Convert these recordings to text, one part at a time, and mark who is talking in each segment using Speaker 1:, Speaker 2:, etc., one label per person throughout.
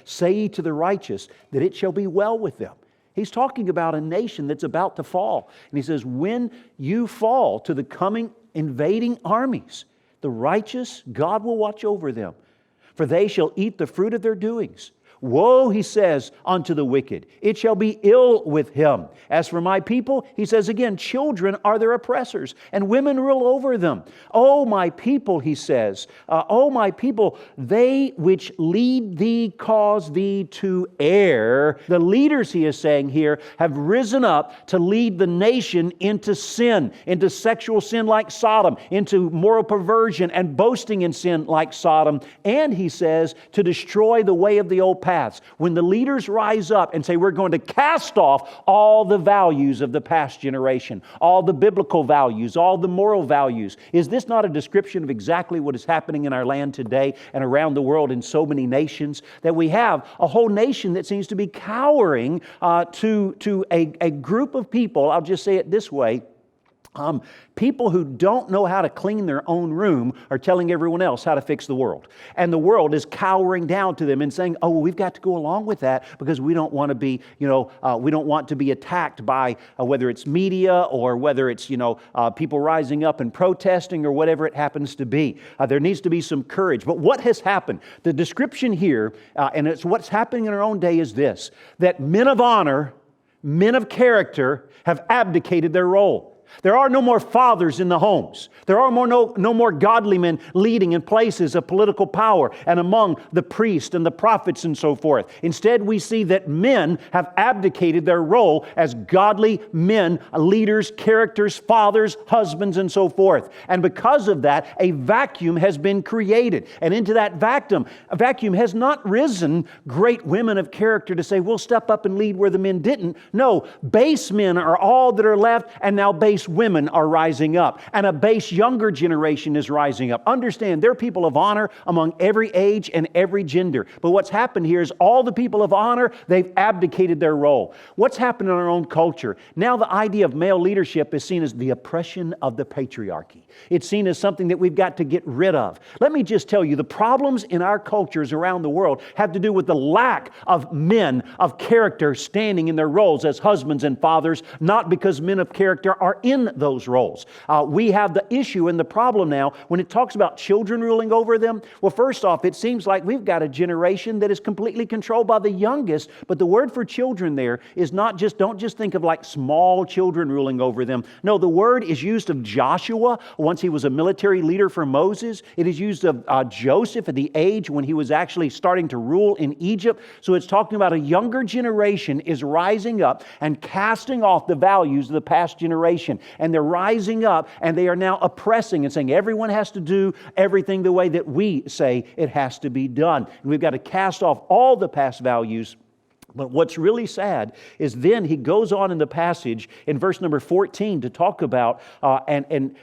Speaker 1: say ye to the righteous that it shall be well with them. He's talking about a nation that's about to fall. And he says, when you fall to the coming invading armies, the righteous, God will watch over them, for they shall eat the fruit of their doings. Woe, he says, unto the wicked. It shall be ill with him. As for my people, he says again, children are their oppressors, and women rule over them. O my people, he says, O my people, they which lead thee cause thee to err. The leaders, he is saying here, have risen up to lead the nation into sin, into sexual sin like Sodom, into moral perversion and boasting in sin like Sodom. And he says, to destroy the way of the old paths. When the leaders rise up and say, we're going to cast off all the values of the past generation, all the biblical values, all the moral values. Is this not a description of exactly what is happening in our land today and around the world in so many nations? That we have a whole nation that seems to be cowering to a group of people, I'll just say it this way, people who don't know how to clean their own room are telling everyone else how to fix the world. And the world is cowering down to them and saying, oh, we've got to go along with that because we don't want to be, we don't want to be attacked by whether it's media or whether it's, people rising up and protesting or whatever it happens to be. There needs to be some courage. But what has happened? The description here, and it's what's happening in our own day is this, that men of honor, men of character have abdicated their role. There are no more fathers in the homes. There are no more godly men leading in places of political power and among the priests and the prophets and so forth. Instead, we see that men have abdicated their role as godly men, leaders, characters, fathers, husbands, and so forth. And because of that, a vacuum has been created. And into that vacuum has not risen great women of character to say, we'll step up and lead where the men didn't. No, base men are all that are left, and now base women are rising up, and a base younger generation is rising up. Understand, they're people of honor among every age and every gender. But what's happened here is all the people of honor, they've abdicated their role. What's happened in our own culture? Now the idea of male leadership is seen as the oppression of the patriarchy. It's seen as something that we've got to get rid of. Let me just tell you, the problems in our cultures around the world have to do with the lack of men of character standing in their roles as husbands and fathers, not because men of character are in those roles. We have the issue and the problem now when it talks about children ruling over them. Well, first off, it seems like we've got a generation that is completely controlled by the youngest, but the word for children there is not just, don't just think of like small children ruling over them. No, the word is used of Joshua once he was a military leader for Moses. It is used of Joseph at the age when he was actually starting to rule in Egypt. So it's talking about a younger generation is rising up and casting off the values of the past generation. And they're rising up and they are now oppressing and saying everyone has to do everything the way that we say it has to be done. And we've got to cast off all the past values. But what's really sad is then he goes on in the passage in verse number 14 to talk about, and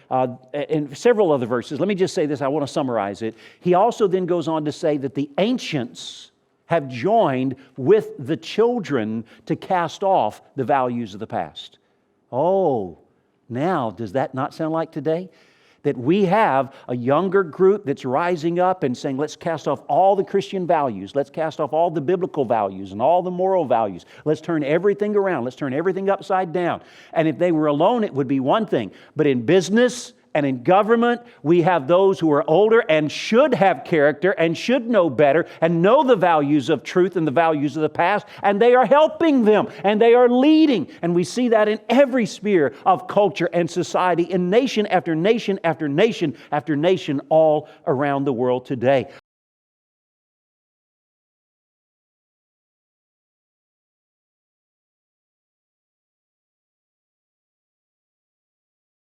Speaker 1: several other verses. Let me just say this, I want to summarize it. He also then goes on to say that the ancients have joined with the children to cast off the values of the past. Oh, now, does that not sound like today? That we have a younger group that's rising up and saying, let's cast off all the Christian values. Let's cast off all the biblical values and all the moral values. Let's turn everything around. Let's turn everything upside down. And if they were alone, it would be one thing. But in business and in government, we have those who are older and should have character and should know better and know the values of truth and the values of the past, and they are helping them and they are leading. And we see that in every sphere of culture and society, in nation after nation after nation after nation all around the world today.